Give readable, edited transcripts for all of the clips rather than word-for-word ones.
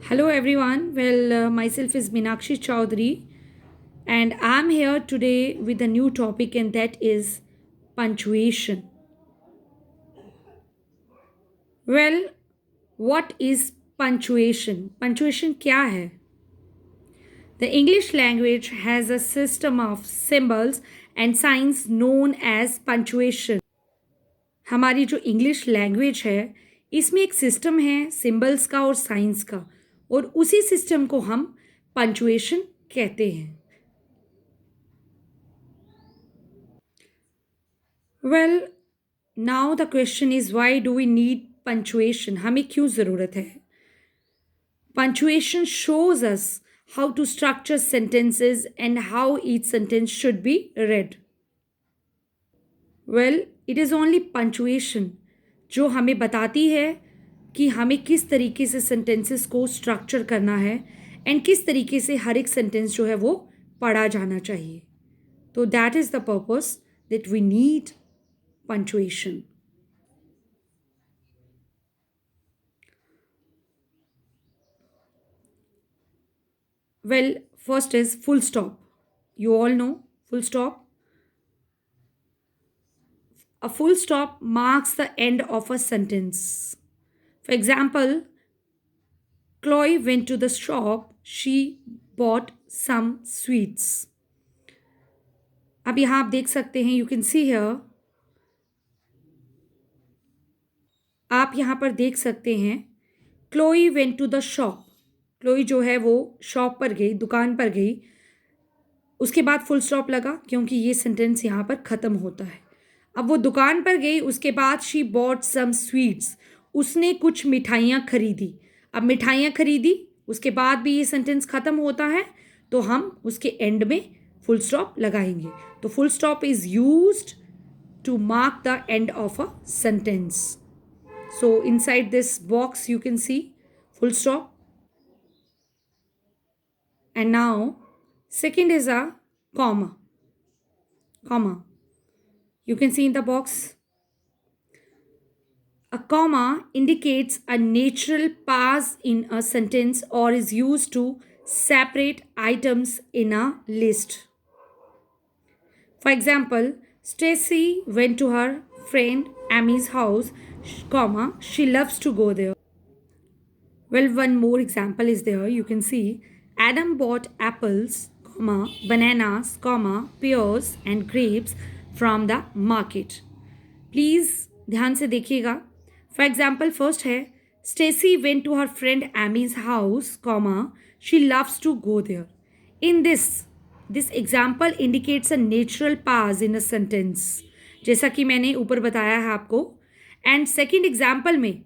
Hello everyone. Myself is Meenakshi Chaudhary and I'm here today with a new topic and that is punctuation. Well, what is punctuation? Punctuation क्या है? The English language has a system of symbols and signs known as punctuation. हमारी जो English language है इसमें एक system है symbols का और साइंस का और उसी सिस्टम को हम पंचुएशन कहते हैं. Well now the question is why do we need punctuation. हमें क्यों ज़रूरत है. Punctuation shows us how to structure sentences and how each sentence should be read. Well, it is only punctuation जो हमें बताती है कि हमें किस तरीके से सेंटेंसेस को स्ट्रक्चर करना है एंड किस तरीके से हर एक सेंटेंस जो है वो पढ़ा जाना चाहिए. तो that is the purpose that we need punctuation. Well, first is full stop. You all know full stop. A full stop marks the end of a sentence. For example, Chloe went to the shop. She bought some sweets. अब यहाँ आप देख सकते हैं, you can see here. आप यहाँ पर देख सकते हैं Chloe went to the shop. Chloe जो है वो शॉप पर गई, दुकान पर गई. उसके बाद फुल स्टॉप लगा क्योंकि ये सेंटेंस यहाँ पर ख़त्म होता है. अब वो दुकान पर गई, उसके बाद शी बॉट सम स्वीट्स. उसने कुछ मिठाइयाँ खरीदी. अब मिठाइयाँ खरीदी उसके बाद भी ये सेंटेंस ख़त्म होता है तो हम उसके एंड में फुल स्टॉप लगाएंगे. तो full stop is used to mark the end of a sentence. So inside this box you can see full stop. And now second is a comma. Comma. You can see in the box. A comma indicates a natural pause in a sentence or is used to separate items in a list. For example, Stacy went to her friend Amy's house, comma, she loves to go there. Well, one more example is there. You can see Adam bought apples, comma, bananas, comma, pears and grapes from the market. Please ध्यान से देखिएगा. For example, first है Stacy went to her friend Amy's house, comma, she loves to go there. In this example indicates a natural pause in a sentence. जैसा कि मैंने ऊपर बताया है आपको. And second example में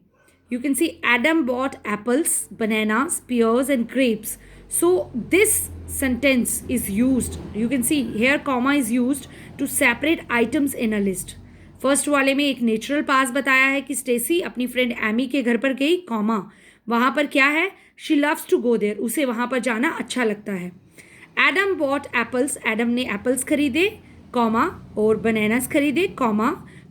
you can see Adam bought apples, bananas, pears and grapes. So this sentence is used. You can see here comma is used to separate items in a list. First वाले में एक natural पास बताया है कि Stacy अपनी friend Amy के घर पर गई, कॉमा वहाँ पर क्या है, she loves to go there, उसे वहाँ पर जाना अच्छा लगता है. एडम बॉट एप्पल्स, एडम ने एप्पल्स खरीदे, कॉमा, और बनानास खरीदे, कॉमा,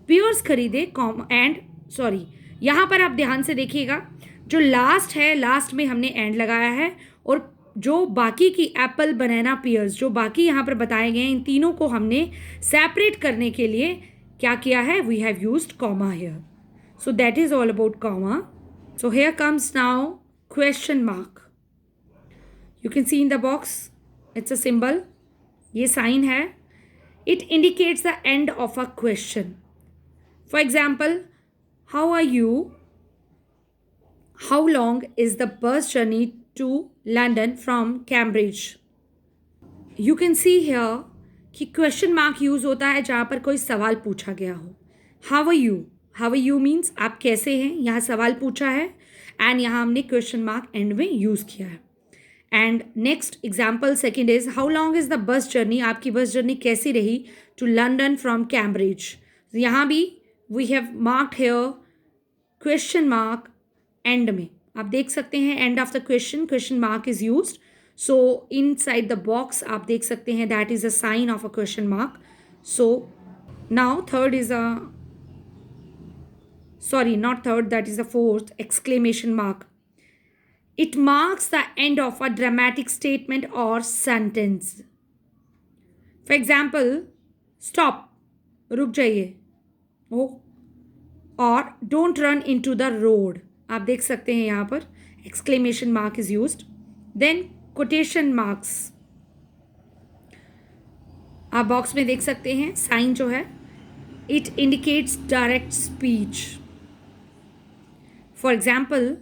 पियर्स खरीदे, कॉमा एंड सॉरी यहाँ पर आप ध्यान से देखिएगा जो लास्ट है, लास्ट में हमने एंड लगाया है और जो बाकी की एप्पल, बनाना, पियर्स जो बाकी यहाँ पर बताए गए हैं इन तीनों को हमने सेपरेट करने के लिए क्या किया है, we have used comma here. So that is all about comma. So here comes now question mark. You can see in the box it's a symbol. ये साइन है. It indicates the end of a question. For example, how are you, how long is the bus journey to London from Cambridge. You can see here कि question mark use होता है जहाँ पर कोई सवाल पूछा गया हो. How are you, how are you means आप कैसे हैं, यहाँ सवाल पूछा है एंड यहाँ हमने क्वेश्चन मार्क एंड में यूज़ किया है. And next example second is how long is the bus journey, आपकी बस जर्नी कैसी रही टू लंडन फ्रॉम कैम्ब्रिज. यहाँ भी we have marked here question mark end में. आप देख सकते हैं end of the question mark is used. So inside the box आप देख सकते हैं that is a sign of a question mark. So now third is a sorry not third, that is the fourth, exclamation mark. It marks the end of a dramatic statement or sentence. For example, stop, रुक जाइए. ओ, और don't run into the road. आप देख सकते हैं यहाँ पर exclamation mark is used. Then quotation marks आप बॉक्स में देख सकते हैं. साइन जो है, it indicates direct speech. For example,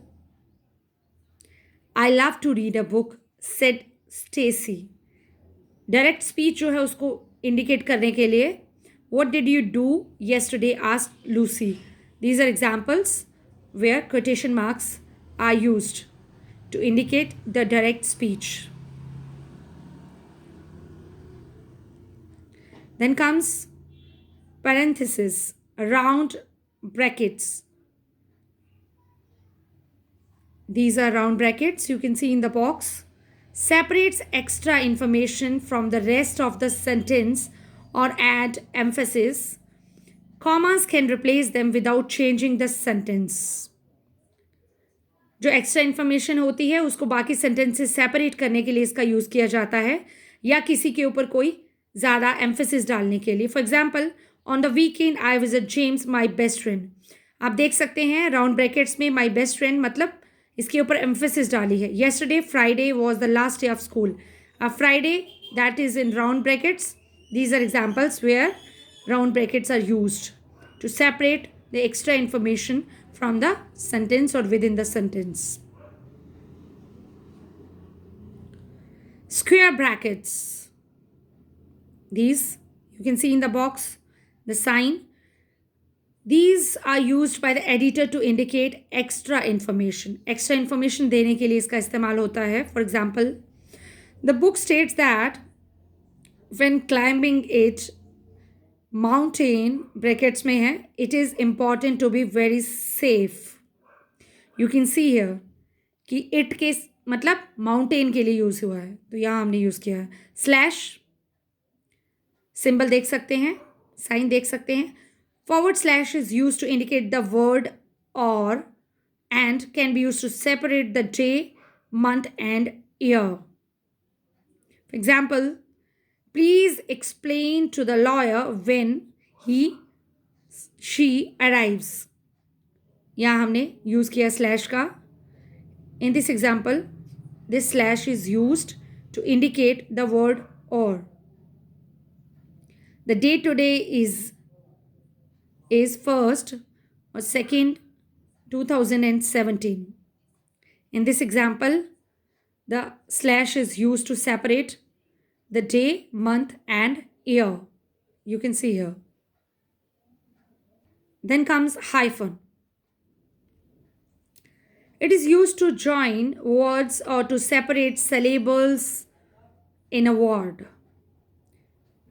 I love to read a book said Stacy. Direct speech जो है उसको इंडिकेट करने के लिए what did you do yesterday asked Lucy. These are examples where quotation marks are used to indicate the direct speech. Then comes parenthesis, round brackets. These are round brackets you can see in the box. Separates extra information from the rest of the sentence or add emphasis. Commas can replace them without changing the sentence. जो extra information होती है उसको बाकी sentence से separate करने के लिए इसका यूज़ किया जाता है, या किसी के ऊपर कोई ज़्यादा एम्फेसिस डालने के लिए. For example, on the weekend I visit James my best friend. आप देख सकते हैं राउंड ब्रैकेट्स में माई बेस्ट फ्रेंड मतलब इसके ऊपर एम्फेसिस डाली है. Yesterday Friday was the last day of school. Friday that is in round brackets. These are examples where round brackets are used to separate the extra information from the sentence or within the sentence. Square brackets. These you can see in the box, the sign. These are used by the editor to indicate extra information. Extra information देने के लिए इसका इस्तेमाल होता है. For example, the book states that when climbing it mountain, brackets में है, it is important to be very safe. You can see here कि it के मतलब mountain के लिए यूज़ हुआ है, तो यहाँ हमने यूज़ किया है. स्लैश सिंबल देख सकते हैं, साइन देख सकते हैं. Forward slash is used to indicate the word or and can be used to separate the day, month and year. For example, please explain to the lawyer when she arrives. यहाँ हमने use किया slash का. In this example, this slash is used to indicate the word or. The date today is 1st or 2nd, 2017. In this example, the slash is used to separate the day, month and year. You can see here. Then comes hyphen. It is used to join words or to separate syllables in a word.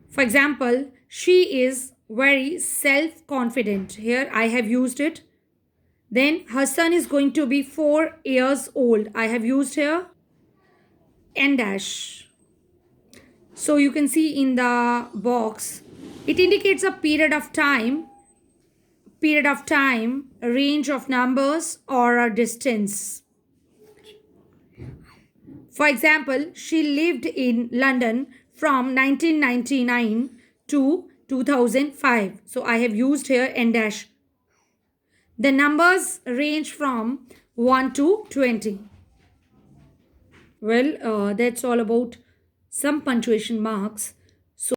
For example, she is very self-confident. Here I have used it. Then her son is going to be 4 years old. I have used here n dash. So you can see in the box, it indicates a period of time, a range of numbers or a distance. For example, she lived in London from 1999 to 2005. So I have used here n dash. The numbers range from 1 to 20. Well, that's all about some punctuation marks.